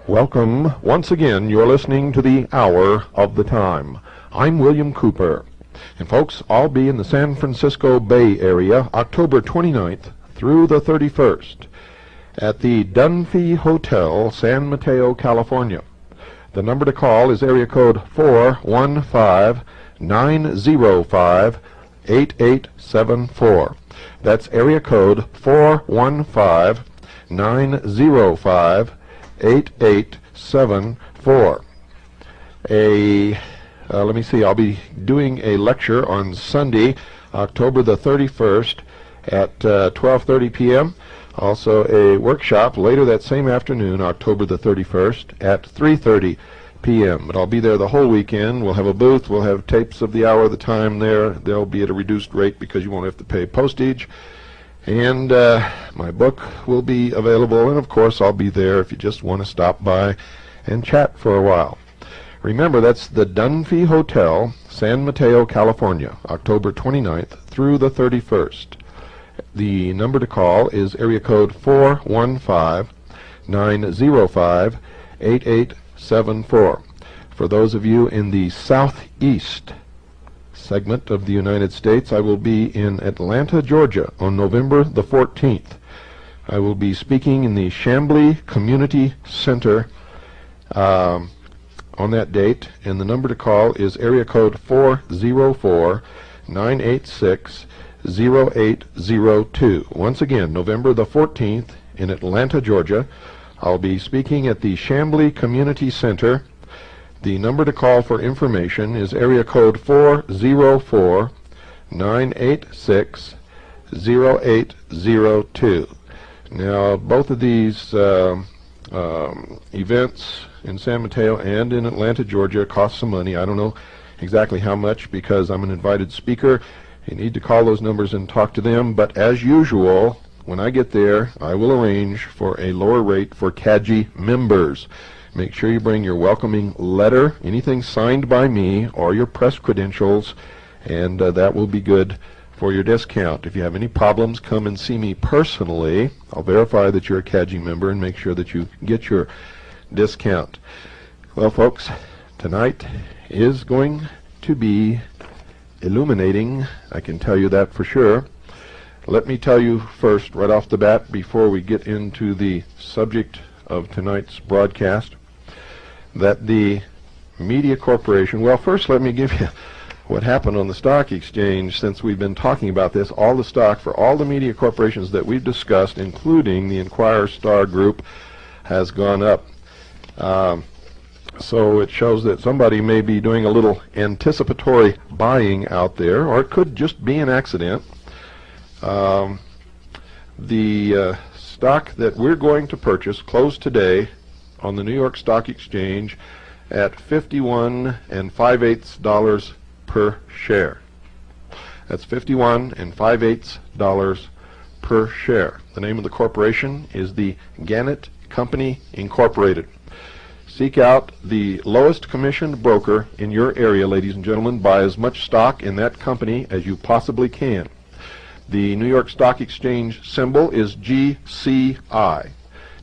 Welcome. Once again, you're listening to the Hour of the Time. I'm William Cooper. And folks, I'll be in the San Francisco Bay Area October 29th through the 31st at the Dunphy Hotel, San Mateo, California. The number to call is area code 415-905-8874. That's area code 415-905-8874. Let me see, I'll be doing a lecture on Sunday, October the 31st at 12:30 p.m. Also a workshop later that same afternoon, October the 31st at 3:30 p.m. But I'll be there the whole weekend. We'll have a booth. We'll have tapes of the Hour of the Time there. They'll be at a reduced rate because you won't have to pay postage. And my book will be available, and of course I'll be there if you just want to stop by and chat for a while. Remember, that's the Dunphy Hotel, San Mateo, California, October 29th through the 31st. The number to call is area code 415-905-8874. For those of you in the southeast segment of the United States, I will be in Atlanta, Georgia on November the 14th. I will be speaking in the Chamblee Community Center on that date, and the number to call is area code 404-986-0802. Once again, November the 14th in Atlanta, Georgia. I'll be speaking at the Chamblee Community Center. The number to call for information is area code 404-986-0802. Now, both of these events in San Mateo and in Atlanta, Georgia cost some money. I don't know exactly how much because I'm an invited speaker. You need to call those numbers and talk to them. But as usual, when I get there, I will arrange for a lower rate for CAGI members. Make sure you bring your welcoming letter, anything signed by me, or your press credentials, and that will be good for your discount. If you have any problems, come and see me personally. I'll verify that you're a CAGI member and make sure that you get your discount. Well, folks, tonight is going to be illuminating. I can tell you that for sure. Let me tell you first, right off the bat, before we get into the subject of tonight's broadcast, that the media corporation, well, first let me give you what happened on the stock exchange since we've been talking about this. All the stock for all the media corporations that we've discussed, including the Inquirer Star Group, has gone up. So it shows that somebody may be doing a little anticipatory buying out there, or it could just be an accident. The stock that we're going to purchase closed today on the New York Stock Exchange at $51 5/8 per share. That's $51 5/8 per share. The name of the corporation is the Gannett Company Incorporated. Seek out the lowest commissioned broker in your area, ladies and gentlemen. Buy as much stock in that company as you possibly can. The New York Stock Exchange symbol is GCI.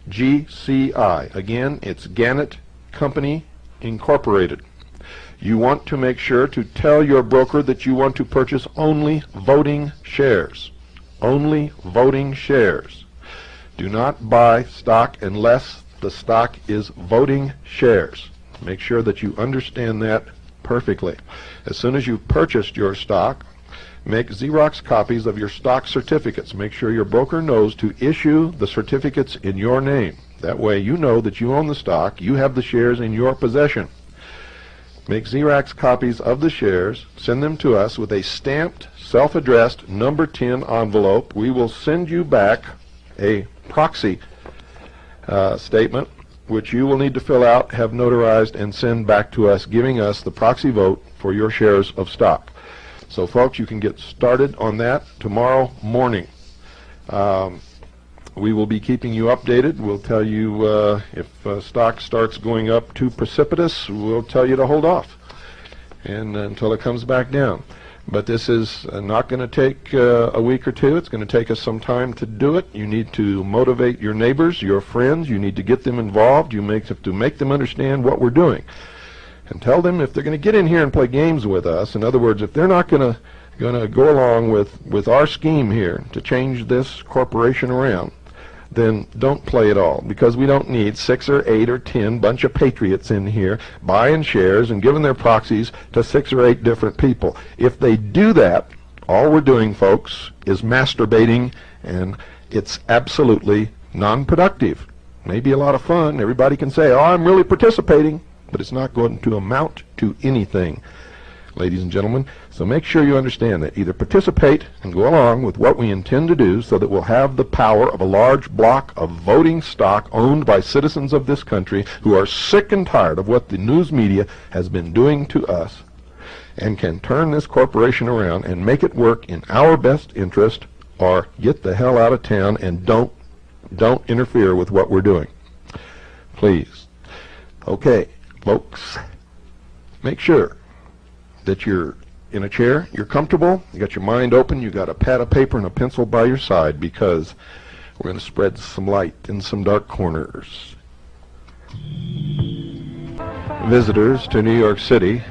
GCI. Again, it's Gannett Company Incorporated. You want to make sure to tell your broker that you want to purchase only voting shares. Only voting shares. Do not buy stock unless the stock is voting shares. Make sure that you understand that perfectly. As soon as you've purchased your stock, make Xerox copies of your stock certificates. Make sure your broker knows to issue the certificates in your name. That way you know that you own the stock, you have the shares in your possession. Make Xerox copies of the shares, send them to us with a stamped, self-addressed number 10 envelope. We will send you back a proxy statement, which you will need to fill out, have notarized, and send back to us, giving us the proxy vote for your shares of stock. So, folks, you can get started on that tomorrow morning. We will be keeping you updated. We'll tell you if stock starts going up too precipitous, we'll tell you to hold off and until it comes back down. But this is not going to take a week or two. It's going to take us some time to do it. You need to motivate your neighbors, your friends. You need to get them involved. You have to make them understand what we're doing. And tell them if they're going to get in here and play games with us, in other words, if they're not going to go along with our scheme here to change this corporation around, then don't play at all, because we don't need 6 or 8 or 10 bunch of patriots in here buying shares and giving their proxies to 6 or 8 different people. If they do that, all we're doing, folks, is masturbating, and it's absolutely non-productive. Maybe a lot of fun. Everybody can say, oh, I'm really participating, but it's not going to amount to anything, ladies and gentlemen. So make sure you understand that. Either participate and go along with what we intend to do so that we'll have the power of a large block of voting stock owned by citizens of this country who are sick and tired of what the news media has been doing to us, and can turn this corporation around and make it work in our best interest, or get the hell out of town and don't interfere with what we're doing. Please. Okay, folks, make sure that you're in a chair, you're comfortable, you got your mind open, you got a pad of paper and a pencil by your side, because we're going to spread some light in some dark corners. Visitors to New York City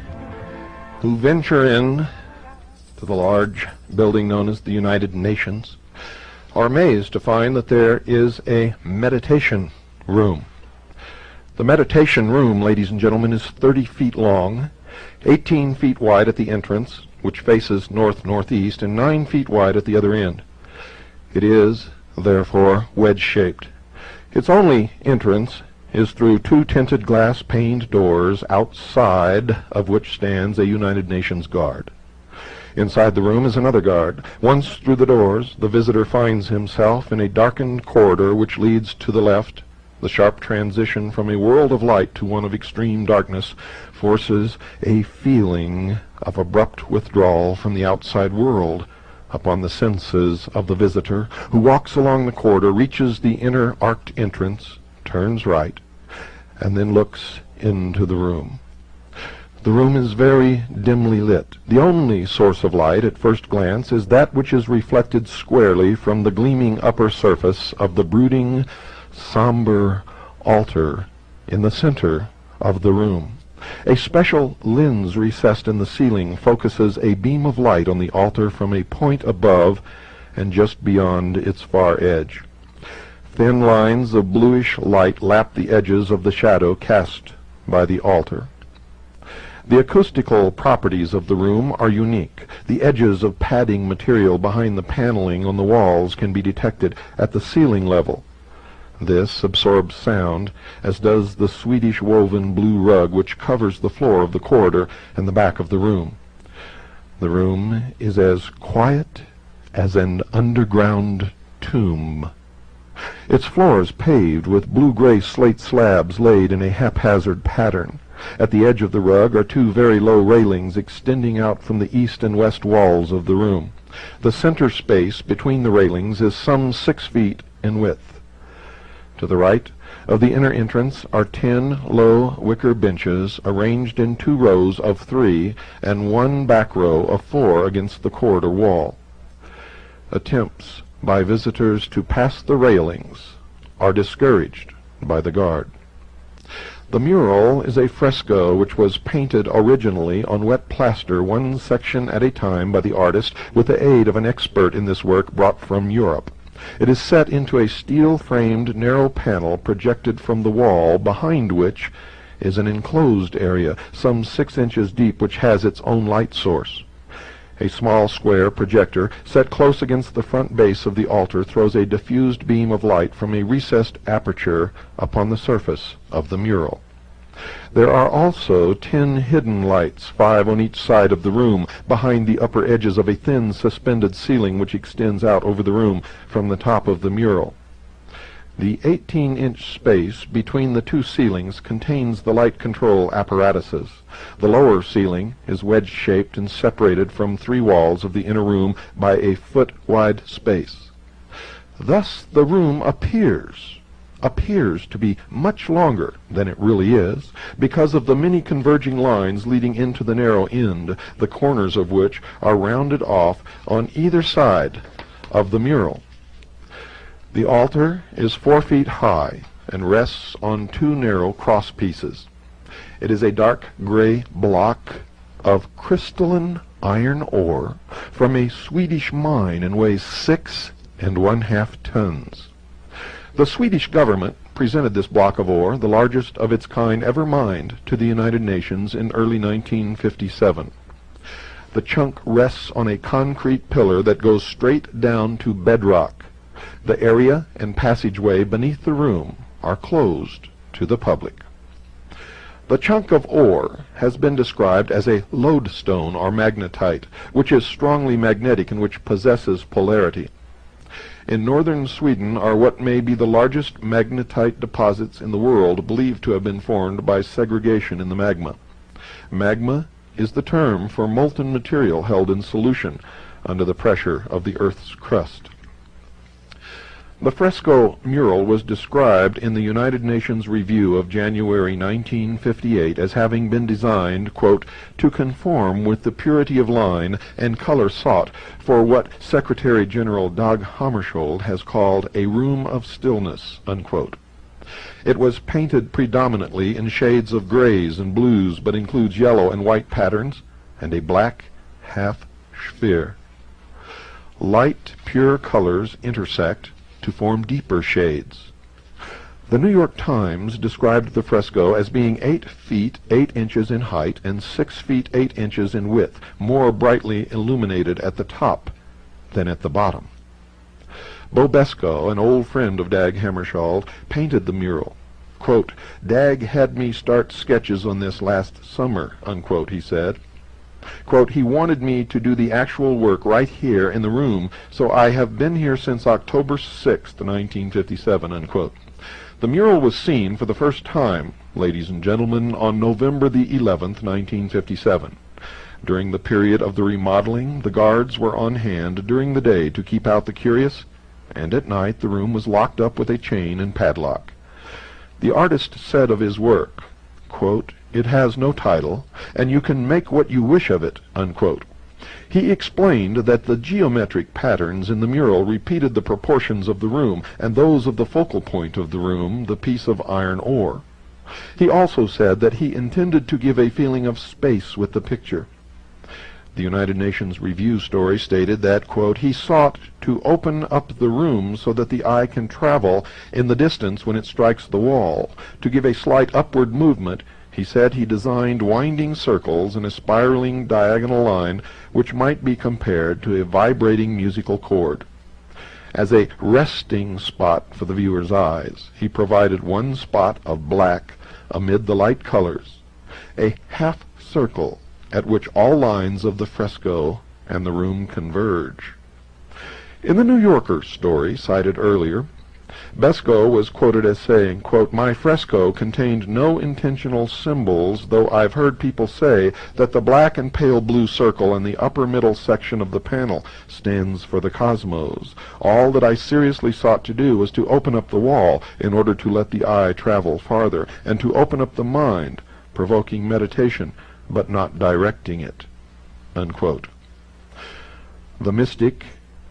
who venture in to the large building known as the United Nations are amazed to find that there is a meditation room. The meditation room, ladies and gentlemen, is 30 feet long, 18 feet wide at the entrance, which faces north-northeast, and 9 feet wide at the other end. It is, therefore, wedge-shaped. Its only entrance is through 2 tinted glass-paned doors, outside of which stands a United Nations guard. Inside the room is another guard. Once through the doors, the visitor finds himself in a darkened corridor which leads to the left. The sharp transition from a world of light to one of extreme darkness forces a feeling of abrupt withdrawal from the outside world upon the senses of the visitor, who walks along the corridor, reaches the inner arched entrance, turns right, and then looks into the room. The room is very dimly lit. The only source of light at first glance is that which is reflected squarely from the gleaming upper surface of the brooding, somber altar in the center of the room. A special lens recessed in the ceiling focuses a beam of light on the altar from a point above and just beyond its far edge. Thin lines of bluish light lap the edges of the shadow cast by the altar. The acoustical properties of the room are unique. The edges of padding material behind the paneling on the walls can be detected at the ceiling level. This absorbs sound, as does the Swedish woven blue rug which covers the floor of the corridor and the back of the room. The room is as quiet as an underground tomb. Its floor is paved with blue-gray slate slabs laid in a haphazard pattern. At the edge of the rug are 2 very low railings extending out from the east and west walls of the room. The center space between the railings is some 6 feet in width. To the right of the inner entrance are 10 low wicker benches arranged in 2 rows of 3 and 1 back row of 4 against the corridor wall. Attempts by visitors to pass the railings are discouraged by the guard. The mural is a fresco which was painted originally on wet plaster, 1 section at a time, by the artist with the aid of an expert in this work brought from Europe. It is set into a steel-framed narrow panel projected from the wall, behind which is an enclosed area some 6 inches deep which has its own light source. A small square projector set close against the front base of the altar throws a diffused beam of light from a recessed aperture upon the surface of the mural. There are also 10 hidden lights, 5 on each side of the room, behind the upper edges of a thin suspended ceiling which extends out over the room from the top of the mural. The 18-inch space between the 2 ceilings contains the light control apparatuses. The lower ceiling is wedge-shaped and separated from 3 walls of the inner room by a foot-wide space. Thus the room appears to be much longer than it really is, because of the many converging lines leading into the narrow end, the corners of which are rounded off on either side of the mural. The altar is 4 feet high and rests on 2 narrow cross pieces. It is a dark gray block of crystalline iron ore from a Swedish mine and weighs 6 1/2 tons. The Swedish government presented this block of ore, the largest of its kind ever mined, to the United Nations in early 1957. The chunk rests on a concrete pillar that goes straight down to bedrock. The area and passageway beneath the room are closed to the public. The chunk of ore has been described as a lodestone or magnetite, which is strongly magnetic and which possesses polarity. In northern Sweden are what may be the largest magnetite deposits in the world, believed to have been formed by segregation in the magma. Magma is the term for molten material held in solution under the pressure of the Earth's crust. The fresco mural was described in the United Nations Review of January 1958 as having been designed, quote, to conform with the purity of line and color sought for what Secretary General Dag Hammarskjöld has called a room of stillness, unquote. It was painted predominantly in shades of grays and blues, but includes yellow and white patterns and a black half sphere. Light, pure colors intersect to form deeper shades. The New York Times described the fresco as being 8 feet 8 inches in height and 6 feet 8 inches in width, more brightly illuminated at the top than at the bottom. Bo Beskow, an old friend of Dag Hammarskjöld, painted the mural. Quote, Dag had me start sketches on this last summer, unquote, he said. Quote, he wanted me to do the actual work right here in the room, so I have been here since October 6th, 1957, unquote. The mural was seen for the first time, ladies and gentlemen, on November the 11th, 1957. During the period of the remodeling, the guards were on hand during the day to keep out the curious, and at night the room was locked up with a chain and padlock. The artist said of his work, quote, it has no title, and you can make what you wish of it, unquote. He explained that the geometric patterns in the mural repeated the proportions of the room, and those of the focal point of the room, the piece of iron ore. He also said that he intended to give a feeling of space with the picture. The United Nations Review story stated that, quote, he sought to open up the room so that the eye can travel in the distance when it strikes the wall. To give a slight upward movement, he said he designed winding circles in a spiraling diagonal line which might be compared to a vibrating musical chord. As a resting spot for the viewer's eyes, he provided one spot of black amid the light colors, a half circle at which all lines of the fresco and the room converge. In the New Yorker story cited earlier, Beskow was quoted as saying, quote, my fresco contained no intentional symbols, though I've heard people say that the black and pale blue circle in the upper middle section of the panel stands for the cosmos. All that I seriously sought to do was to open up the wall in order to let the eye travel farther, and to open up the mind, provoking meditation, but not directing it, unquote. The mystic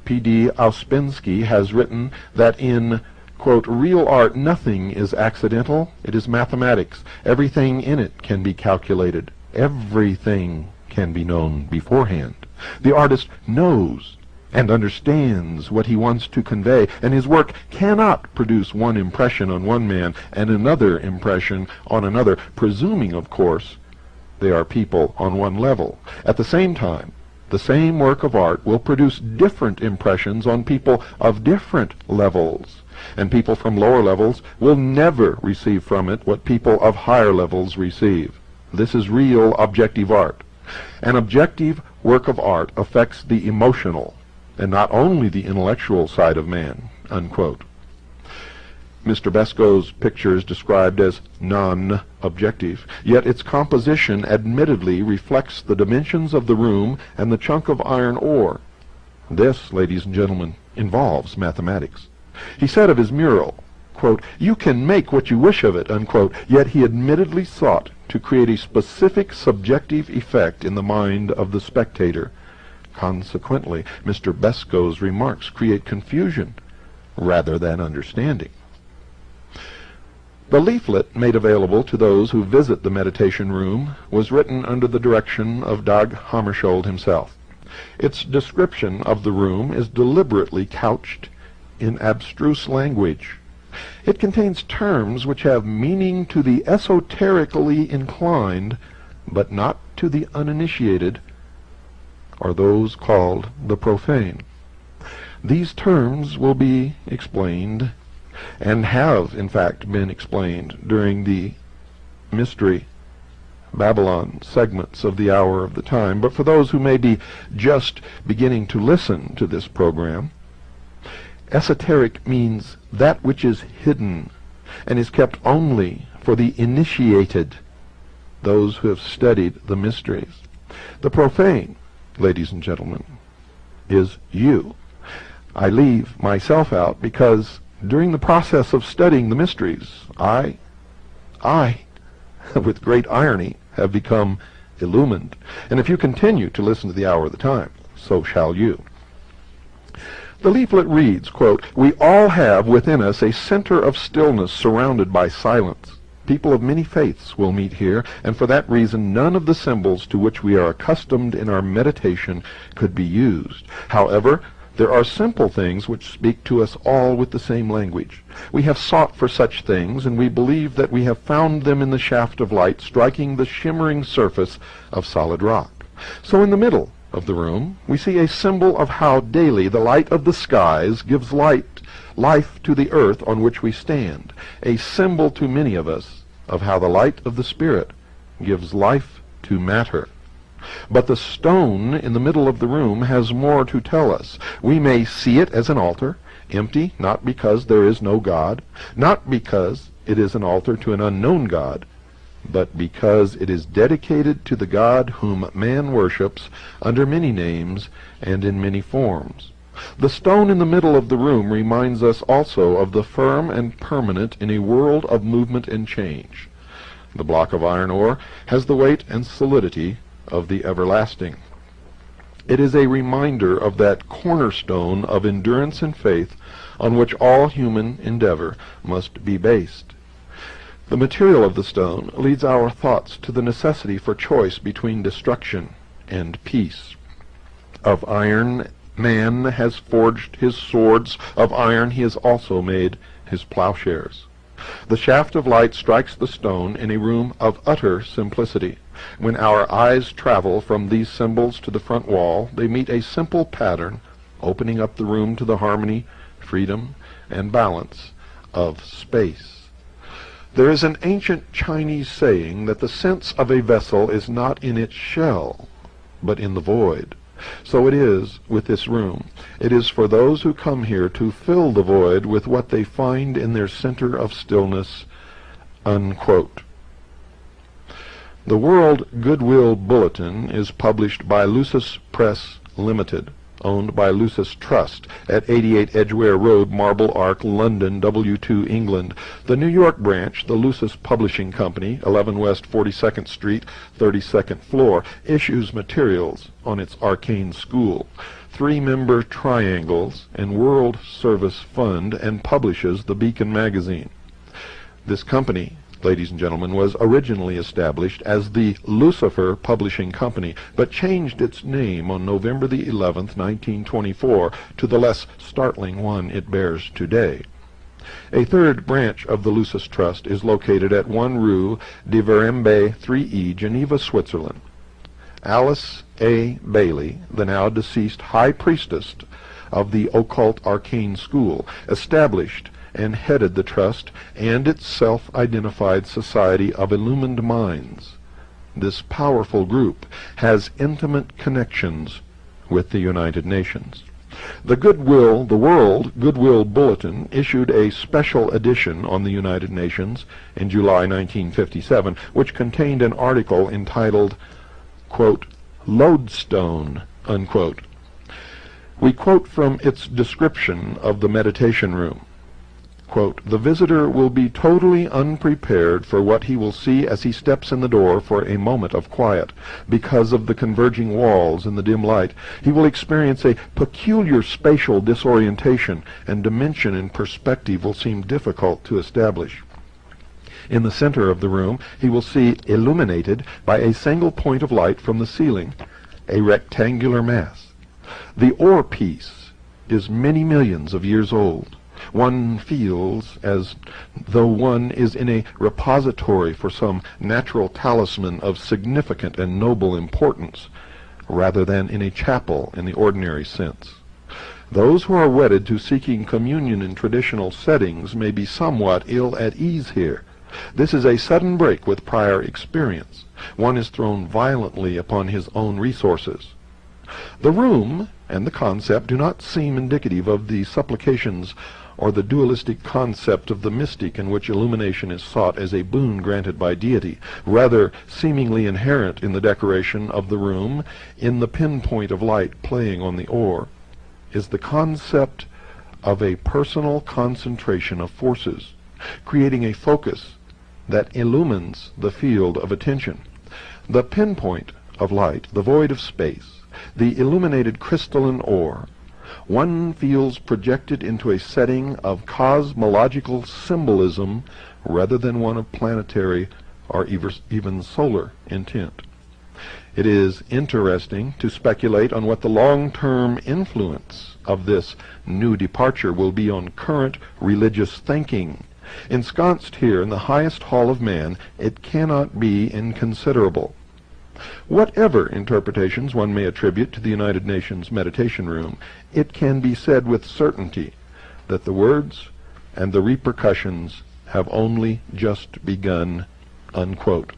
P.D. Ouspensky has written that in, quote, real art nothing is accidental, it is mathematics. Everything in it can be calculated. Everything can be known beforehand. The artist knows and understands what he wants to convey, and his work cannot produce one impression on one man and another impression on another, presuming, of course, they are people on one level. At the same time, the same work of art will produce different impressions on people of different levels, and people from lower levels will never receive from it what people of higher levels receive. This is real objective art. An objective work of art affects the emotional, and not only the intellectual side of man, unquote. Mr. Beskow's picture is described as non-objective, yet its composition admittedly reflects the dimensions of the room and the chunk of iron ore. This, ladies and gentlemen, involves mathematics. He said of his mural, quote, "You can make what you wish of it," unquote, yet he admittedly sought to create a specific subjective effect in the mind of the spectator. Consequently, Mr. Besco's remarks create confusion rather than understanding. The leaflet made available to those who visit the meditation room was written under the direction of Dag Hammarskjöld himself. Its description of the room is deliberately couched in abstruse language. It contains terms which have meaning to the esoterically inclined, but not to the uninitiated, or those called the profane. These terms will be explained, and have in fact been explained, during the Mystery Babylon segments of the Hour of the Time. But for those who may be just beginning to listen to this program, esoteric means that which is hidden and is kept only for the initiated, those who have studied the mysteries. The profane, ladies and gentlemen, is you. I leave myself out because during the process of studying the mysteries, I, with great irony, have become illumined. And if you continue to listen to the Hour of the Time, so shall you. The leaflet reads, quote, "We all have within us a center of stillness surrounded by silence. People of many faiths will meet here, and for that reason none of the symbols to which we are accustomed in our meditation could be used. However, there are simple things which speak to us all with the same language. We have sought for such things, and we believe that we have found them in the shaft of light striking the shimmering surface of solid rock. So in the middle of the room we see a symbol of how daily the light of the skies gives life to the earth on which we stand, a symbol to many of us of how the light of the Spirit gives life to matter. But the stone in the middle of the room has more to tell us. We may see it as an altar, empty, not because there is no God, not because it is an altar to an unknown God, but because it is dedicated to the God whom man worships under many names and in many forms. The stone in the middle of the room reminds us also of the firm and permanent in a world of movement and change. The block of iron ore has the weight and solidity of the everlasting. It is a reminder of that cornerstone of endurance and faith on which all human endeavor must be based. The material of the stone leads our thoughts to the necessity for choice between destruction and peace. Of iron man has forged his swords, of iron he has also made his plowshares. The shaft of light strikes the stone in a room of utter simplicity. When our eyes travel from these symbols to the front wall, they meet a simple pattern, opening up the room to the harmony, freedom, and balance of space. There is an ancient Chinese saying that the sense of a vessel is not in its shell, but in the void. So it is with this room. It is for those who come here to fill the void with what they find in their center of stillness, unquote. The World Goodwill Bulletin is published by Lucis Press Limited, owned by Lucis Trust, at 88 Edgware Road, Marble Arch, London, W2, England. The New York branch, the Lucis Publishing Company, 11 West 42nd Street, 32nd floor, issues materials on its Arcane School, 3-member triangles, and World Service Fund, and publishes the Beacon magazine. This company, ladies and gentlemen, was originally established as the Lucifer Publishing Company, but changed its name on November the 11th, 1924, to the less startling one it bears today. A third branch of the Lucis Trust is located at 1 Rue de Verembe 3E, Geneva, Switzerland. Alice A. Bailey, the now deceased High Priestess of the Occult Arcane School, established and headed the trust and its self-identified Society of Illumined Minds. This powerful group has intimate connections with the United Nations. The World Goodwill Bulletin issued a special edition on the United Nations in July 1957, which contained an article entitled, quote, "Lodestone," unquote. We quote from its description of the meditation room. Quote, "The visitor will be totally unprepared for what he will see as he steps in the door for a moment of quiet. Because of the converging walls and the dim light, he will experience a peculiar spatial disorientation, and dimension and perspective will seem difficult to establish. In the center of the room, he will see illuminated by a single point of light from the ceiling, a rectangular mass. The ore piece is many millions of years old. One feels as though one is in a repository for some natural talisman of significant and noble importance, rather than in a chapel in the ordinary sense. Those who are wedded to seeking communion in traditional settings may be somewhat ill at ease here. This is a sudden break with prior experience. One is thrown violently upon his own resources. The room and the concept do not seem indicative of the supplications or the dualistic concept of the mystic in which illumination is sought as a boon granted by deity. Rather, seemingly inherent in the decoration of the room, in the pinpoint of light playing on the ore, is the concept of a personal concentration of forces, creating a focus that illumines the field of attention. The pinpoint of light, the void of space, the illuminated crystalline ore, one feels projected into a setting of cosmological symbolism rather than one of planetary or even solar intent. It is interesting to speculate on what the long-term influence of this new departure will be on current religious thinking. Ensconced here in the highest hall of man, it cannot be inconsiderable. Whatever interpretations one may attribute to the United Nations Meditation Room, it can be said with certainty that the words and the repercussions have only just begun, unquote.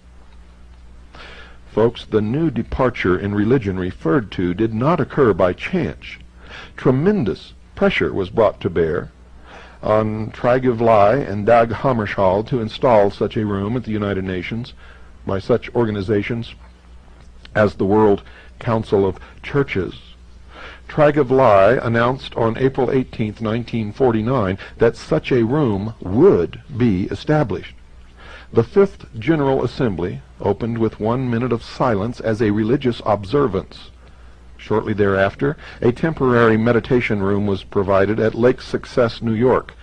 Folks, the new departure in religion referred to did not occur by chance. Tremendous pressure was brought to bear on Trygve Lie and Dag Hammarskjöld to install such a room at the United Nations by such organizations as the World Council of Churches. Trygve Lie announced on April 18, 1949, that such a room would be established. The Fifth General Assembly opened with 1 minute of silence as a religious observance. Shortly thereafter, a temporary meditation room was provided at Lake Success, New York.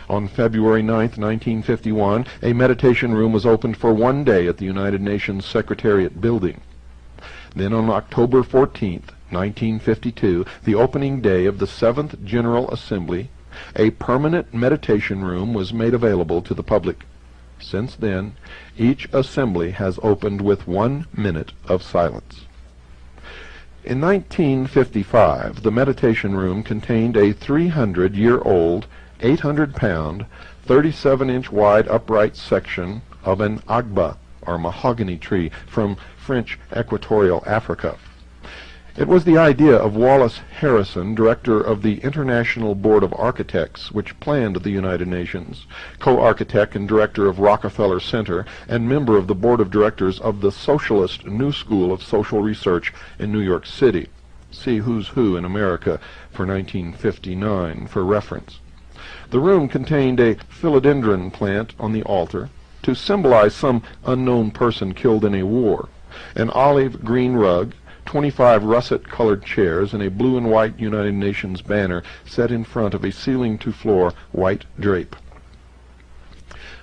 On February 9, 1951, a meditation room was opened for 1 day at the United Nations Secretariat building. Then on October 14, 1952, the opening day of the Seventh General Assembly, a permanent meditation room was made available to the public. Since then, each assembly has opened with 1 minute of silence. In 1955, the meditation room contained a 300-year-old, 800-pound, 37-inch wide upright section of an agba, or mahogany tree, from French Equatorial Africa. It was the idea of Wallace Harrison, director of the International Board of Architects, which planned the United Nations, co-architect and director of Rockefeller Center, and member of the board of directors of the Socialist New School of Social Research in New York City. See Who's Who in America for 1959 for reference. The room contained a philodendron plant on the altar to symbolize some unknown person killed in a war, an olive green rug, 25 russet-colored chairs, and a blue and white United Nations banner set in front of a ceiling-to-floor white drape.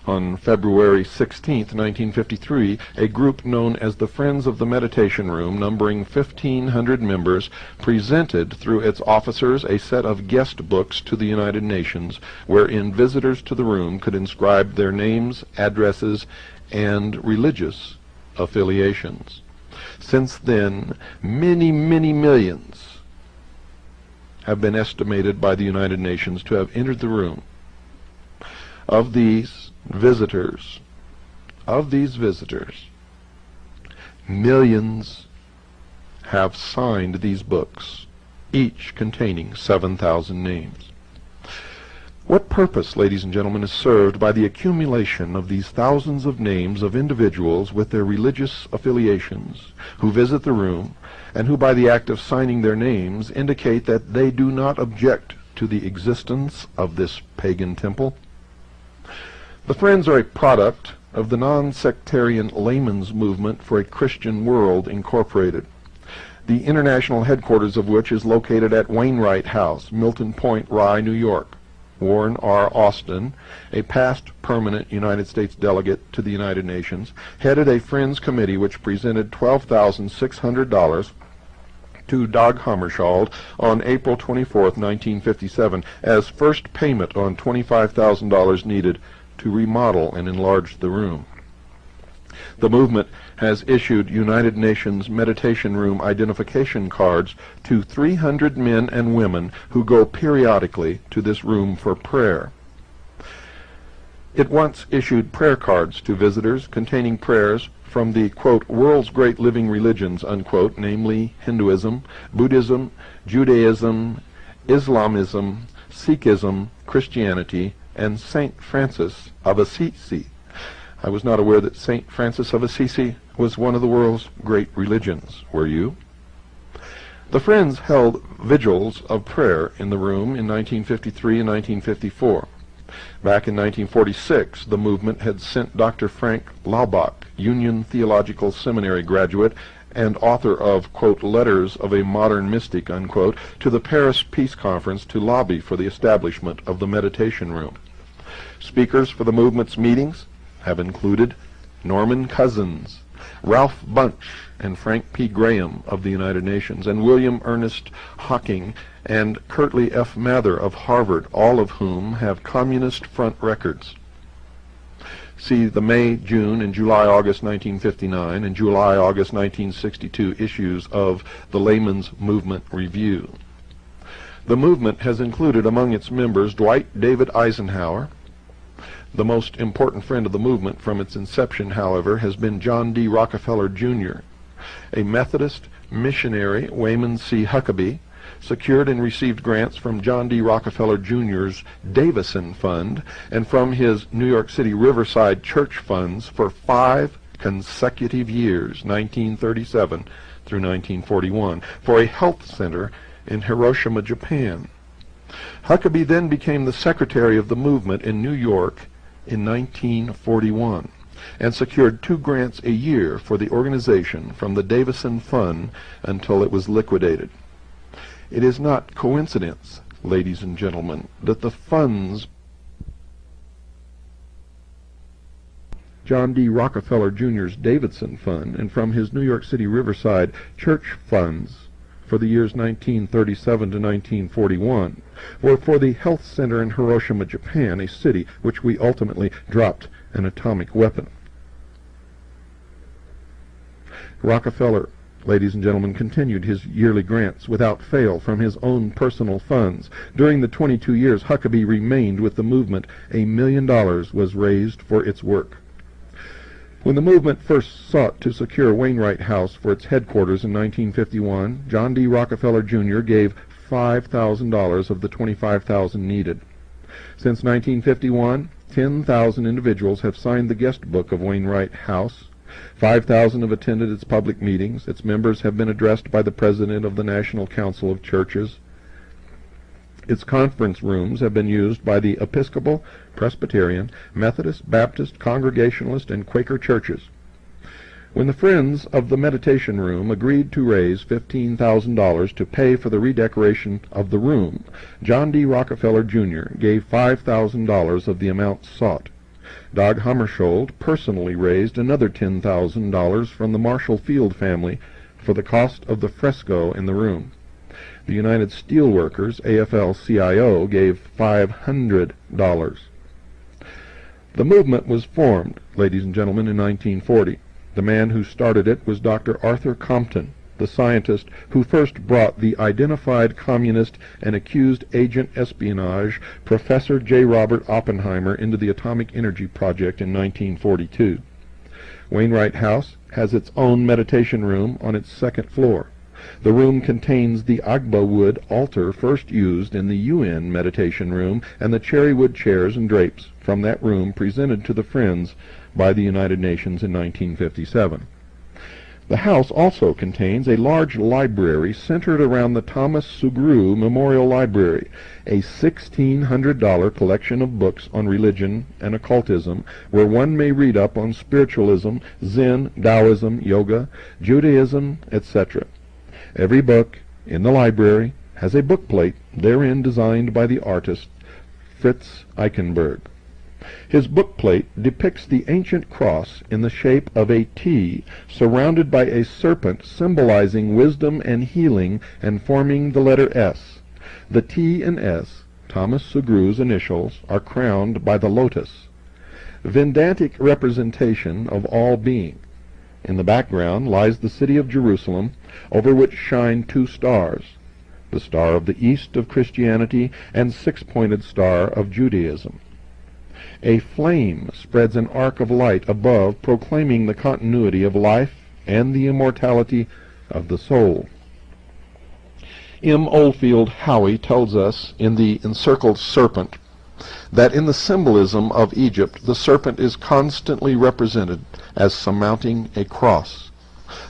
On February 16, 1953, a group known as the Friends of the Meditation Room, numbering 1,500 members, presented through its officers a set of guest books to the United Nations, wherein visitors to the room could inscribe their names, addresses, and religious affiliations. Since then, many, many millions have been estimated by the United Nations to have entered the room. Of these visitors, millions have signed these books, each containing 7,000 names. What purpose, ladies and gentlemen, is served by the accumulation of these thousands of names of individuals with their religious affiliations who visit the room and who by the act of signing their names indicate that they do not object to the existence of this pagan temple? The Friends are a product of the non-sectarian layman's movement for a Christian world, Incorporated, the international headquarters of which is located at Wainwright House, Milton Point, Rye, New York. Warren R. Austin, a past permanent United States delegate to the United Nations, headed a Friends committee which presented $12,600 to Dag Hammarskjöld on April 24, 1957, as first payment on $25,000 needed to remodel and enlarge the room. The movement has issued United Nations meditation room identification cards to 300 men and women who go periodically to this room for prayer. It once issued prayer cards to visitors containing prayers from the, quote, world's great living religions, unquote, namely Hinduism, Buddhism, Judaism, Islamism, Sikhism, Christianity, and St. Francis of Assisi. I was not aware that St. Francis of Assisi was one of the world's great religions. Were you? The Friends held vigils of prayer in the room in 1953 and 1954. Back in 1946, the movement had sent Dr. Frank Laubach, Union Theological Seminary graduate and author of, quote, Letters of a Modern Mystic, unquote, to the Paris Peace Conference to lobby for the establishment of the meditation room. Speakers for the movement's meetings have included Norman Cousins, Ralph Bunche, and Frank P. Graham of the United Nations, and William Ernest Hocking and Curtly F. Mather of Harvard, all of whom have Communist Front records. See the May, June, and July-August 1959 and July-August 1962 issues of the Layman's Movement Review. The movement has included among its members Dwight David Eisenhower. The most important friend of the movement from its inception, however, has been John D. Rockefeller, Jr., a Methodist missionary, Wayman C. Huckabee, secured and received grants from John D. Rockefeller, Jr.'s Davison Fund and from his New York City Riverside Church funds for 5 consecutive years, 1937 through 1941, for a health center in Hiroshima, Japan. Huckabee then became the secretary of the movement in New York in 1941 and secured 2 grants a year for the organization from the Davison Fund until it was liquidated. It is not coincidence, ladies and gentlemen, that the funds John D. Rockefeller Jr.'s Davidson Fund and from his New York City Riverside Church funds for the years 1937 to 1941 were for the health center in Hiroshima, Japan, a city which we ultimately dropped an atomic weapon. Rockefeller, ladies and gentlemen, continued his yearly grants without fail from his own personal funds. During the 22 years Huckabee remained with the movement, $1 million was raised for its work. When the movement first sought to secure Wainwright House for its headquarters in 1951, John D. Rockefeller Jr. gave $5,000 of the $25,000 needed. Since 1951, 10,000 individuals have signed the guest book of Wainwright House. 5,000 have attended its public meetings. Its members have been addressed by the President of the National Council of Churches. Its conference rooms have been used by the Episcopal, Presbyterian, Methodist, Baptist, Congregationalist, and Quaker churches. When the Friends of the Meditation Room agreed to raise $15,000 to pay for the redecoration of the room, John D. Rockefeller, Jr. gave $5,000 of the amount sought. Dag Hammarskjöld personally raised another $10,000 from the Marshall Field family for the cost of the fresco in the room. The United Steelworkers, AFL-CIO, gave $500. The movement was formed, ladies and gentlemen, in 1940. The man who started it was Dr. Arthur Compton, the scientist who first brought the identified communist and accused agent espionage Professor J. Robert Oppenheimer into the Atomic Energy Project in 1942. Wainwright House has its own meditation room on its second floor. The room contains the Agba wood altar first used in the UN meditation room, and the cherry wood chairs and drapes from that room presented to the Friends by the United Nations in 1957. The house also contains a large library centered around the Thomas Sugrue Memorial Library, a $1,600 collection of books on religion and occultism, where one may read up on spiritualism, Zen, Taoism, yoga, Judaism, etc. Every book in the library has a bookplate therein designed by the artist Fritz Eichenberg. His bookplate depicts the ancient cross in the shape of a T surrounded by a serpent symbolizing wisdom and healing and forming the letter S. The T and S, Thomas Sugrue's initials, are crowned by the lotus, Vedantic representation of all being. In the background lies the city of Jerusalem, over which shine two stars, the star of the east of Christianity and six-pointed star of Judaism. A flame spreads an arc of light above, proclaiming the continuity of life and the immortality of the soul. M. Oldfield Howey tells us in The Encircled Serpent that in the symbolism of Egypt the serpent is constantly represented as surmounting a cross.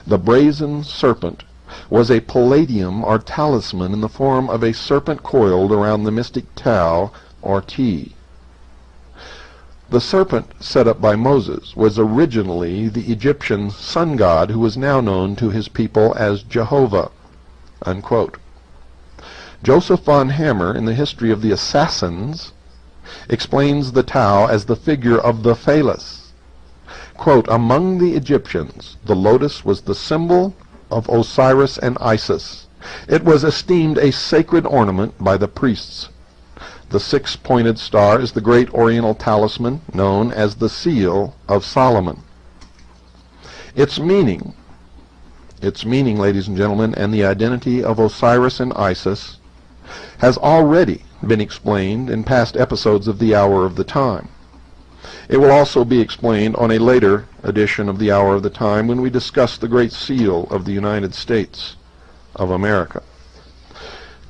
The brazen serpent was a palladium or talisman in the form of a serpent coiled around the mystic Tau or T. The serpent set up by Moses was originally the Egyptian sun god who was now known to his people as Jehovah." Unquote. Joseph von Hammer, in the History of the Assassins, explains the Tau as the figure of the phallus. Quote, "Among the Egyptians, the lotus was the symbol of Osiris and Isis. It was esteemed a sacred ornament by the priests. The six-pointed star is the great oriental talisman known as the Seal of Solomon." Its meaning, ladies and gentlemen, and the identity of Osiris and Isis has already been explained in past episodes of the Hour of the Time. It will also be explained on a later edition of the Hour of the Time when we discuss the Great Seal of the United States of America.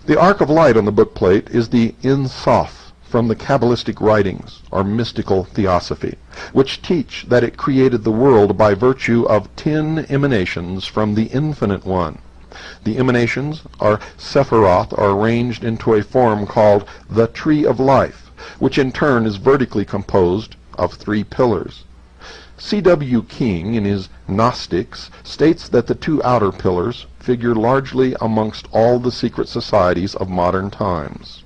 The arc of light on the bookplate is the Ein Sof from the Kabbalistic writings, or mystical theosophy, which teach that it created the world by virtue of 10 emanations from the Infinite One. The emanations, or Sephiroth, are arranged into a form called the Tree of Life, which in turn is vertically composed of 3 pillars. C.W. King, in his Gnostics, states that the 2 outer pillars figure largely amongst all the secret societies of modern times.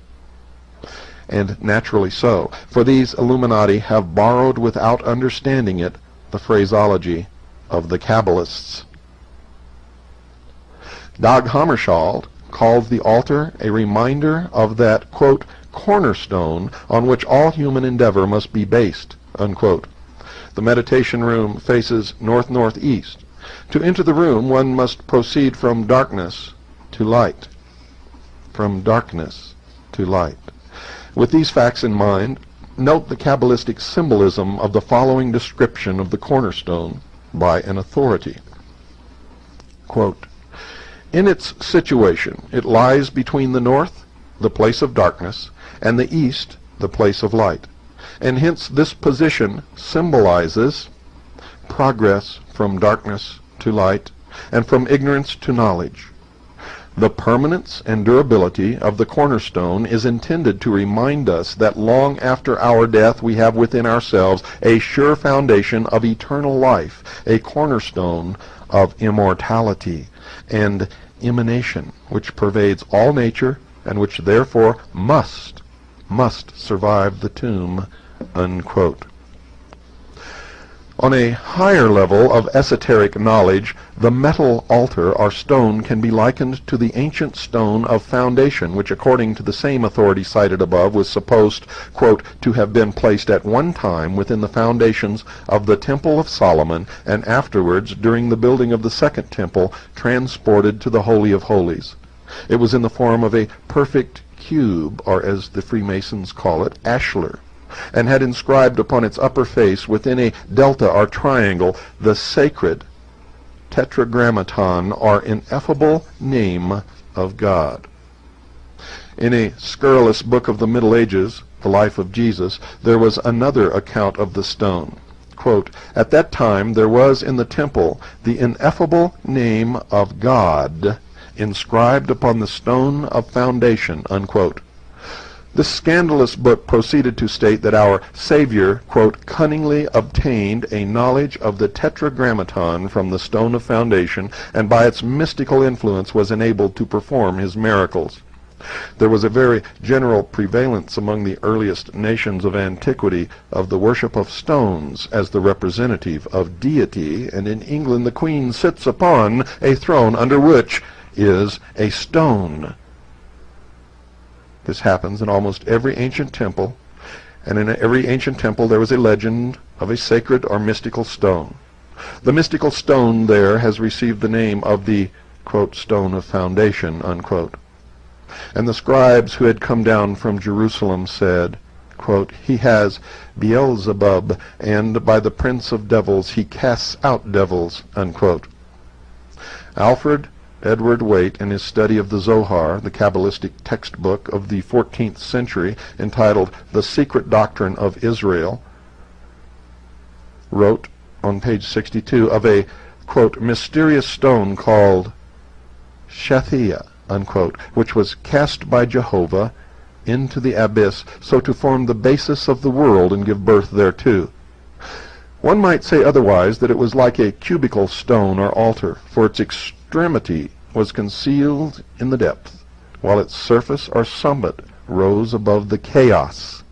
And naturally so, for these Illuminati have borrowed without understanding it the phraseology of the Kabbalists. Dag Hammarskjöld calls the altar a reminder of that, quote, "cornerstone on which all human endeavor must be based," unquote. The meditation room faces north-northeast. To enter the room, one must proceed from darkness to light. From darkness to light. With these facts in mind, note the Kabbalistic symbolism of the following description of the cornerstone by an authority. Quote, "In its situation, it lies between the north, the place of darkness, and the east, the place of light, and hence this position symbolizes progress from darkness to light, and from ignorance to knowledge. The permanence and durability of the cornerstone is intended to remind us that long after our death we have within ourselves a sure foundation of eternal life, a cornerstone of immortality and emanation, which pervades all nature and which therefore must survive the tomb," unquote. On a higher level of esoteric knowledge, the metal altar or stone can be likened to the ancient stone of foundation, which according to the same authority cited above was supposed, quote, "to have been placed at one time within the foundations of the Temple of Solomon, and afterwards, during the building of the second temple, transported to the Holy of Holies. It was in the form of a perfect cube, or as the Freemasons call it, ashlar, and had inscribed upon its upper face within a delta or triangle the sacred tetragrammaton, or ineffable name of God. In a scurrilous book of the Middle Ages, The Life of Jesus, there was another account of the stone. Quote, "At that time there was in the temple the ineffable name of God inscribed upon the stone of foundation," unquote. This scandalous book proceeded to state that our Savior, quote, "cunningly obtained a knowledge of the tetragrammaton from the stone of foundation, and by its mystical influence was enabled to perform his miracles." There was a very general prevalence among the earliest nations of antiquity of the worship of stones as the representative of deity, and in England the Queen sits upon a throne under which is a stone. This happens in almost every ancient temple, and in every ancient temple there was a legend of a sacred or mystical stone. The mystical stone there has received the name of the, quote, "stone of foundation," unquote. And the scribes who had come down from Jerusalem said, quote, "He has Beelzebub, and by the prince of devils he casts out devils," unquote. Alfred Edward Waite, in his study of the Zohar, the Kabbalistic textbook of the 14th century, entitled "The Secret Doctrine of Israel," wrote on page 62 of a, quote, "mysterious stone called Shathia," unquote, which was cast by Jehovah into the abyss, so to form the basis of the world and give birth thereto. One might say otherwise, that it was like a cubical stone or altar, for its extremity was concealed in the depth, while its surface or summit rose above the chaos.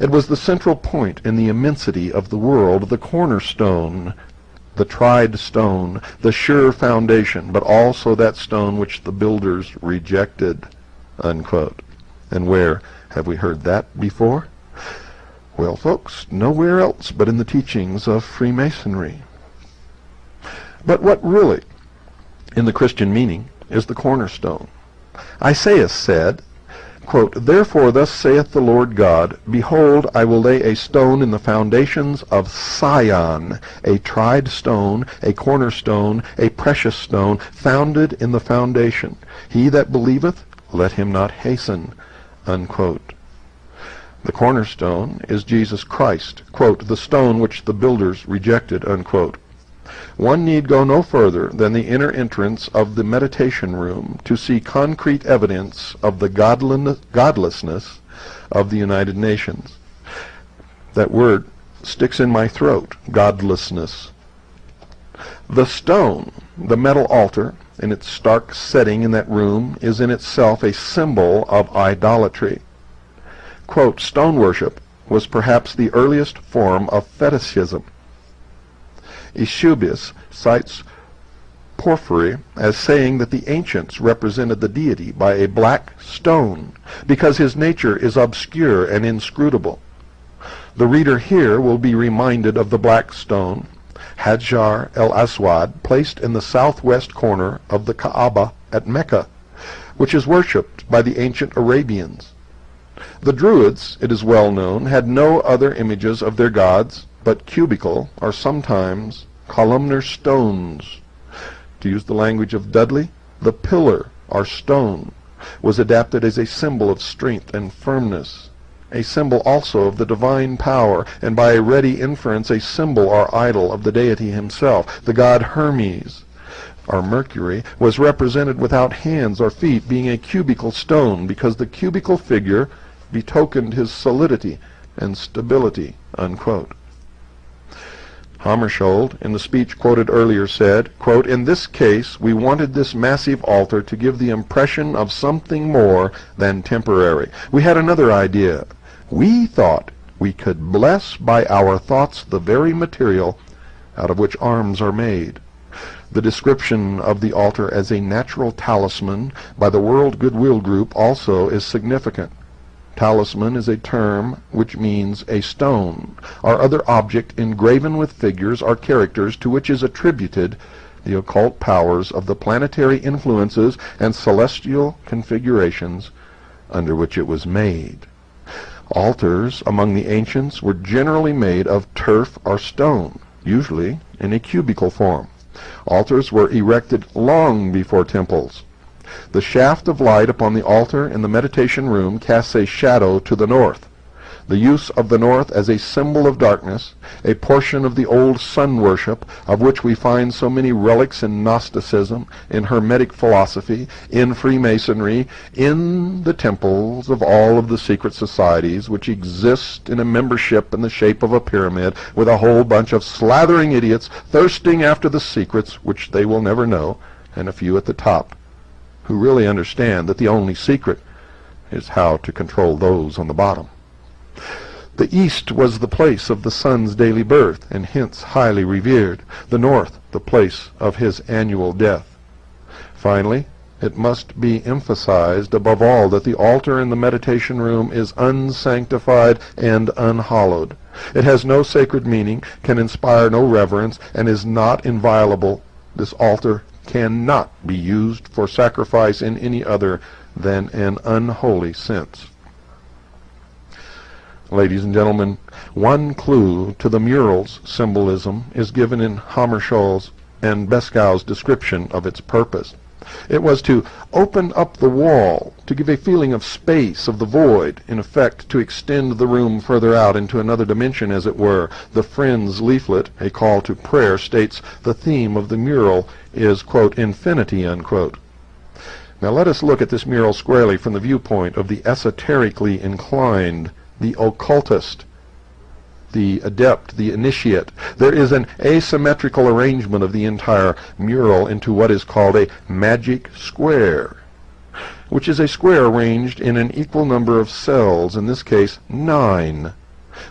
It was the central point in the immensity of the world, the cornerstone, the tried stone, the sure foundation, but also that stone which the builders rejected, unquote. And where have we heard that before? Well, folks, nowhere else but in the teachings of Freemasonry. But what really, in the Christian meaning, is the cornerstone? Isaiah said, quote, "Therefore thus saith the Lord God, Behold, I will lay a stone in the foundations of Sion, a tried stone, a cornerstone, a precious stone, founded in the foundation. He that believeth, let him not hasten," unquote. The cornerstone is Jesus Christ, quote, "the stone which the builders rejected," unquote. One need go no further than the inner entrance of the meditation room to see concrete evidence of the godlessness of the United Nations. That word sticks in my throat, godlessness. The stone, the metal altar, in its stark setting in that room, is in itself a symbol of idolatry. Quote, "Stone worship was perhaps the earliest form of fetishism." Eusebius cites Porphyry as saying that the ancients represented the deity by a black stone, because his nature is obscure and inscrutable. The reader here will be reminded of the black stone, Hajar el-Aswad, placed in the southwest corner of the Kaaba at Mecca, which is worshipped by the ancient Arabians. The Druids, it is well known, had no other images of their gods but cubical, or sometimes columnar stones. To use the language of Dudley, the pillar, or stone, was adapted as a symbol of strength and firmness, a symbol also of the divine power, and by a ready inference a symbol or idol of the deity himself. The god Hermes, or Mercury, was represented without hands or feet, being a cubical stone, because the cubical figure betokened his solidity and stability, unquote. Hammarskjöld, in the speech quoted earlier, said, quote, "In this case, we wanted this massive altar to give the impression of something more than temporary. We had another idea. We thought we could bless by our thoughts the very material out of which arms are made." The description of the altar as a natural talisman by the World Goodwill Group also is significant. Talisman is a term which means a stone or other object engraven with figures or characters to which is attributed the occult powers of the planetary influences and celestial configurations under which it was made. Altars among the ancients were generally made of turf or stone, usually in a cubical form. Altars were erected long before temples. The shaft of light upon the altar in the meditation room casts a shadow to the north. The use of the north as a symbol of darkness, a portion of the old sun worship, of which we find so many relics in Gnosticism, in Hermetic philosophy, in Freemasonry, in the temples of all of the secret societies which exist in a membership in the shape of a pyramid, with a whole bunch of slathering idiots thirsting after the secrets which they will never know, and a few at the top who really understand that the only secret is how to control those on the bottom. The east was the place of the sun's daily birth, and hence highly revered. The north, the place of his annual death. Finally, it must be emphasized above all that the altar in the meditation room is unsanctified and unhallowed. It has no sacred meaning, can inspire no reverence, and is not inviolable. This altar cannot be used for sacrifice in any other than an unholy sense. Ladies and gentlemen, one clue to the mural's symbolism is given in Hammarskjöld's and Beskow's description of its purpose. It was to open up the wall, to give a feeling of space, of the void, in effect to extend the room further out into another dimension, as it were. The Friends leaflet, a call to prayer, states the theme of the mural is, quote, infinity, unquote. Now let us look at this mural squarely from the viewpoint of the esoterically inclined, the occultist, the adept, the initiate. There is an asymmetrical arrangement of the entire mural into what is called a magic square, which is a square arranged in an equal number of cells, in this case 9,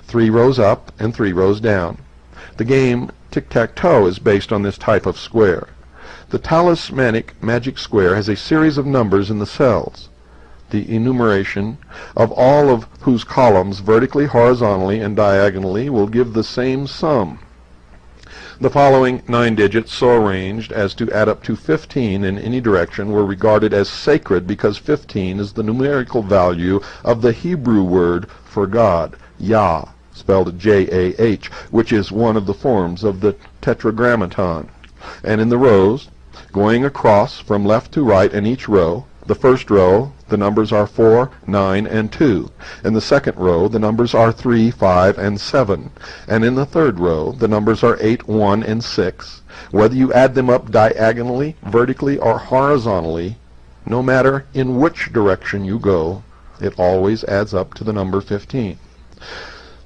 3 rows up and 3 rows down. The game tic-tac-toe is based on this type of square. The talismanic magic square has a series of numbers in the cells, the enumeration of all of whose columns vertically, horizontally, and diagonally will give the same sum. The following 9 digits, so arranged as to add up to 15 in any direction, were regarded as sacred because 15 is the numerical value of the Hebrew word for God, Yah, spelled J-A-H, which is one of the forms of the Tetragrammaton. And in the rows, going across from left to right in each row, the first row, the numbers are 4, 9, and 2. In the second row, the numbers are 3, 5, and 7. And in the third row, the numbers are 8, 1, and 6. Whether you add them up diagonally, vertically, or horizontally, no matter in which direction you go, it always adds up to the number 15.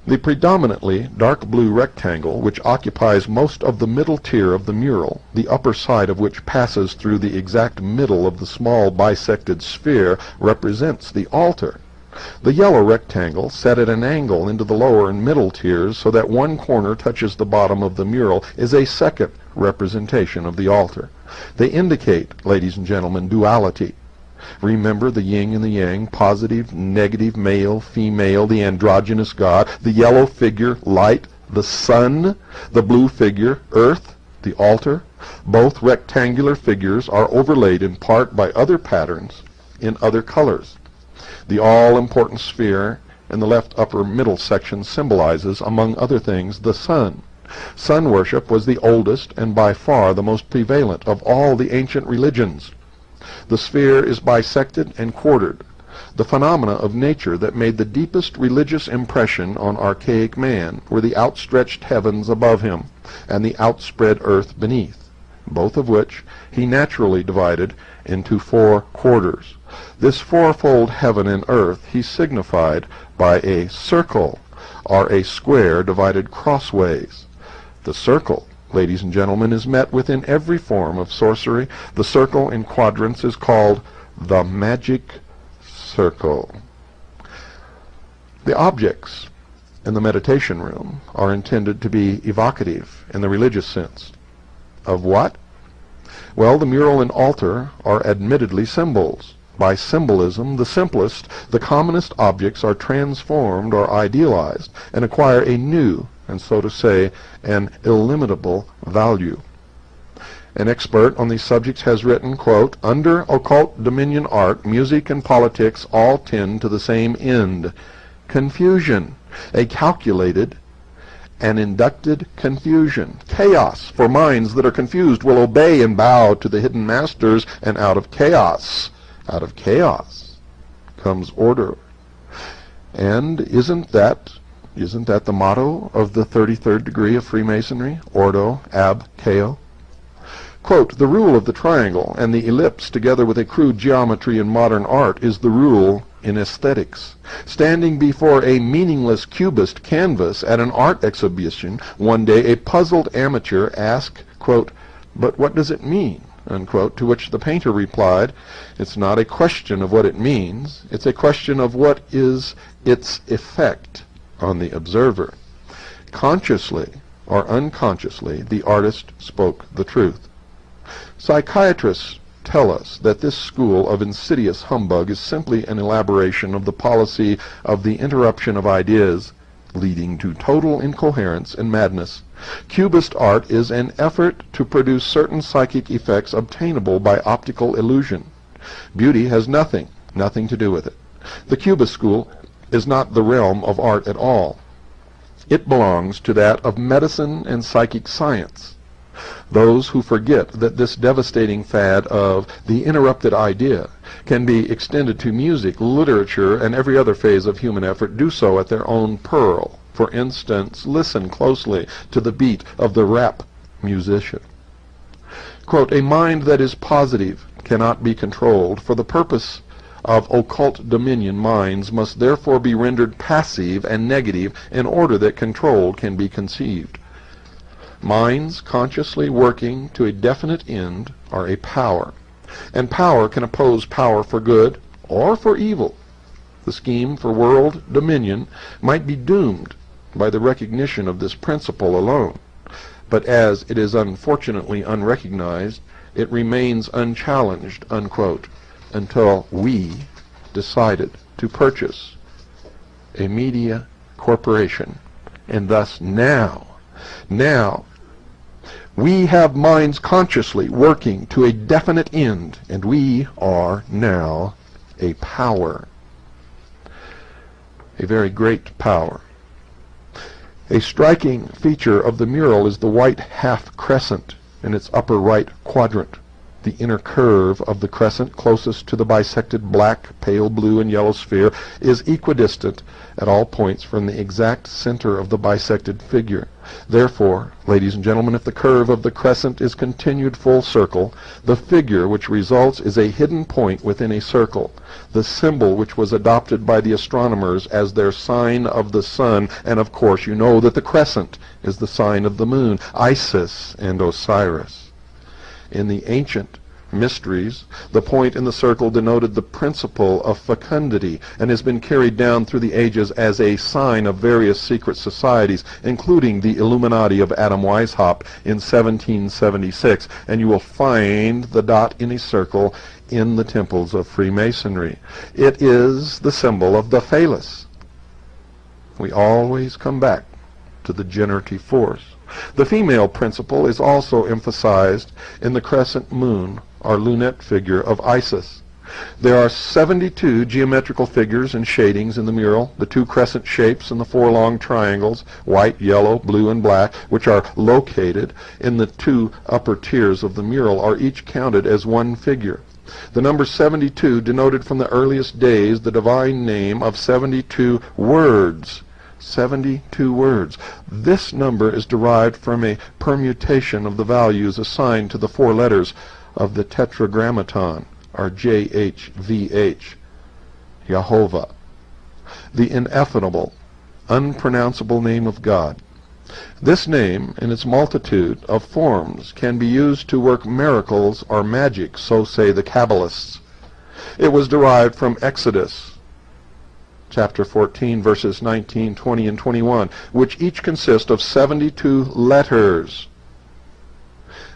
The predominantly dark blue rectangle, which occupies most of the middle tier of the mural, the upper side of which passes through the exact middle of the small bisected sphere, represents the altar. The yellow rectangle, set at an angle into the lower and middle tiers so that one corner touches the bottom of the mural, is a second representation of the altar. They indicate, ladies and gentlemen, duality. Remember the yin and the yang, positive, negative, male, female, the androgynous God, the yellow figure, light, the sun, the blue figure, earth, the altar. Both rectangular figures are overlaid in part by other patterns in other colors. The all-important sphere in the left upper middle section symbolizes, among other things, the sun. Sun worship was the oldest and by far the most prevalent of all the ancient religions. The sphere is bisected and quartered, the phenomena of nature that made the deepest religious impression on archaic man were the outstretched heavens above him and the outspread earth beneath, both of which he naturally divided into 4 quarters. This fourfold heaven and earth he signified by a circle, or a square divided crossways. The circle, ladies and gentlemen, is met with in every form of sorcery. The circle in quadrants is called the magic circle. The objects in the meditation room are intended to be evocative in the religious sense. Of what? Well, the mural and altar are admittedly symbols. By symbolism, the simplest, the commonest objects are transformed or idealized and acquire a new, and so to say, an illimitable value. An expert on these subjects has written, quote, "Under occult dominion art, music and politics all tend to the same end, confusion, a calculated and inducted confusion. Chaos, for minds that are confused will obey and bow to the hidden masters, and out of chaos comes order. And isn't that the motto of the 33rd degree of Freemasonry? Ordo ab chao. Quote, the rule of the triangle and the ellipse, together with a crude geometry in modern art, is the rule in aesthetics. Standing before a meaningless cubist canvas at an art exhibition, one day a puzzled amateur asked, quote, but what does it mean? Unquote, to which the painter replied, it's not a question of what it means, it's a question of what is its effect on the observer. Consciously or unconsciously, the artist spoke the truth. Psychiatrists tell us that this school of insidious humbug is simply an elaboration of the policy of the interruption of ideas, leading to total incoherence and madness. Cubist art is an effort to produce certain psychic effects obtainable by optical illusion. Beauty has nothing to do with it. The Cubist school is not the realm of art at all. It belongs to that of medicine and psychic science. Those who forget that this devastating fad of the interrupted idea can be extended to music, literature, and every other phase of human effort do so at their own peril. For instance, listen closely to the beat of the rap musician. Quote, a mind that is positive cannot be controlled. For the purpose of occult dominion, minds must therefore be rendered passive and negative in order that control can be conceived. Minds consciously working to a definite end are a power, and power can oppose power for good or for evil. The scheme for world dominion might be doomed by the recognition of this principle alone, but as it is unfortunately unrecognized, it remains unchallenged, unquote, until we decided to purchase a media corporation. And thus now, we have minds consciously working to a definite end, and we are now a power, a very great power. A striking feature of the mural is the white half crescent in its upper right quadrant. The inner curve of the crescent closest to the bisected black, pale blue, and yellow sphere is equidistant at all points from the exact center of the bisected figure. Therefore, ladies and gentlemen, if the curve of the crescent is continued full circle, the figure which results is a hidden point within a circle, the symbol which was adopted by the astronomers as their sign of the sun, and of course you know that the crescent is the sign of the moon, Isis and Osiris. In the ancient mysteries, the point in the circle denoted the principle of fecundity and has been carried down through the ages as a sign of various secret societies, including the Illuminati of Adam Weishaupt in 1776, and you will find the dot in a circle in the temples of Freemasonry. It is the symbol of the phallus. We always come back to the generative force. The female principle is also emphasized in the crescent moon, or lunette figure of Isis. There are 72 geometrical figures and shadings in the mural. The 2 crescent shapes and the 4 long triangles, white, yellow, blue, and black, which are located in the 2 upper tiers of the mural, are each counted as one figure. The number 72 denoted from the earliest days the divine name of 72 words. 72 words. This number is derived from a permutation of the values assigned to the 4 letters of the Tetragrammaton, or JHVH, Jehovah, the ineffable, unpronounceable name of God. This name, in its multitude of forms, can be used to work miracles or magic, so say the Kabbalists. It was derived from Exodus, chapter 14, verses 19, 20, and 21, which each consist of 72 letters.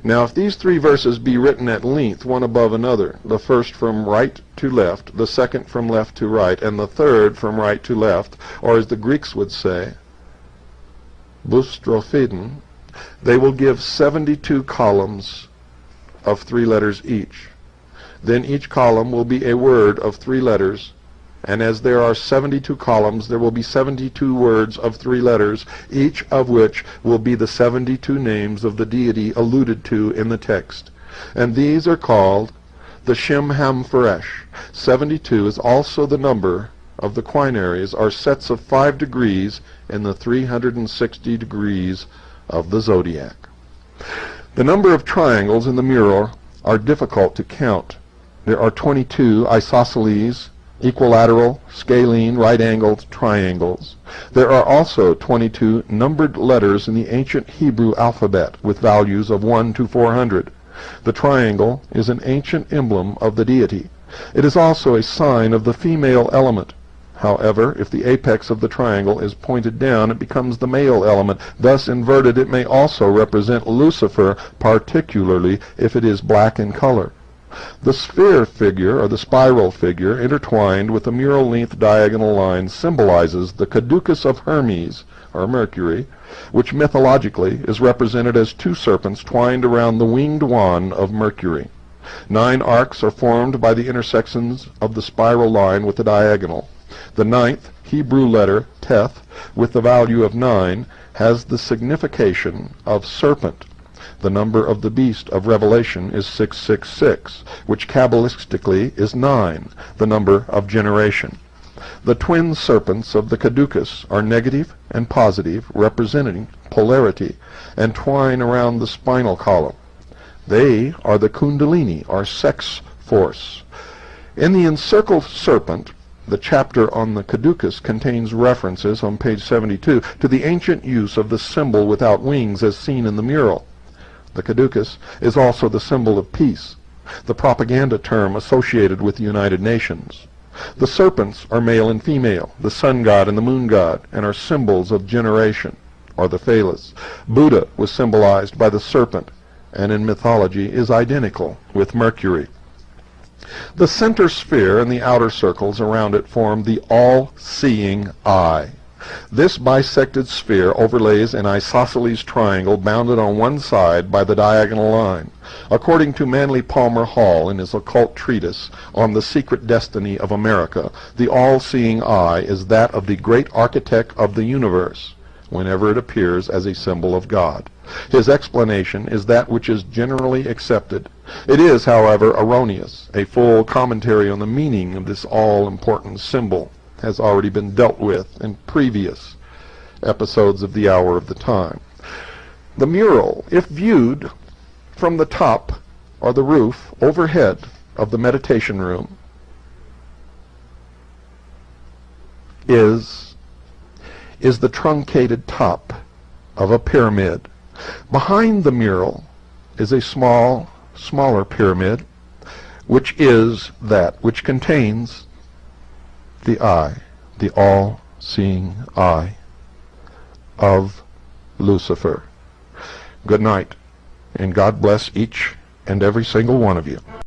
Now, if these 3 verses be written at length, one above another, the first from right to left, the second from left to right, and the third from right to left, or as the Greeks would say, boustrophedon, they will give 72 columns of 3 letters each. Then each column will be a word of 3 letters, And as there are 72 columns, there will be 72 words of 3 letters, each of which will be the 72 names of the deity alluded to in the text. And these are called the Shem Ham Pharesh. 72 is also the number of the quinaries, or sets of 5 degrees in the 360 degrees of the zodiac. The number of triangles in the mural are difficult to count. There are 22 isosceles, equilateral, scalene, right-angled triangles. There are also 22 numbered letters in the ancient Hebrew alphabet with values of 1 to 400. The triangle is an ancient emblem of the deity. It is also a sign of the female element. However, if the apex of the triangle is pointed down, it becomes the male element. Thus, inverted, it may also represent Lucifer, particularly if it is black in color. The sphere figure, or the spiral figure, intertwined with the mural-length diagonal line, symbolizes the caducus of Hermes, or Mercury, which mythologically is represented as 2 serpents twined around the winged wand of Mercury. 9 arcs are formed by the intersections of the spiral line with the diagonal. The 9th Hebrew letter, Teth, with the value of 9, has the signification of serpent. The number of the beast of Revelation is 666, which Kabbalistically is 9, the number of generation. The twin serpents of the caducus are negative and positive, representing polarity, and twine around the spinal column. They are the kundalini, or sex force. In the encircled serpent, the chapter on the caducus contains references on page 72 to the ancient use of the symbol without wings as seen in the mural. The caducus is also the symbol of peace, the propaganda term associated with the United Nations. The serpents are male and female, the sun god and the moon god, and are symbols of generation, or the phallus. Buddha was symbolized by the serpent, and in mythology is identical with Mercury. The center sphere and the outer circles around it form the all-seeing eye. This bisected sphere overlays an isosceles triangle bounded on one side by the diagonal line. According to Manly Palmer Hall in his occult treatise on the secret destiny of America, the all-seeing eye is that of the great architect of the universe, whenever it appears as a symbol of God. His explanation is that which is generally accepted. It is, however, erroneous. A full commentary on the meaning of this all-important symbol has already been dealt with in previous episodes of the Hour of the Time. The mural, if viewed from the top or the roof overhead of the meditation room, is the truncated top of a pyramid. Behind the mural is a smaller pyramid, which is that which contains the eye, the all-seeing eye of Lucifer. Good night, and God bless each and every single one of you.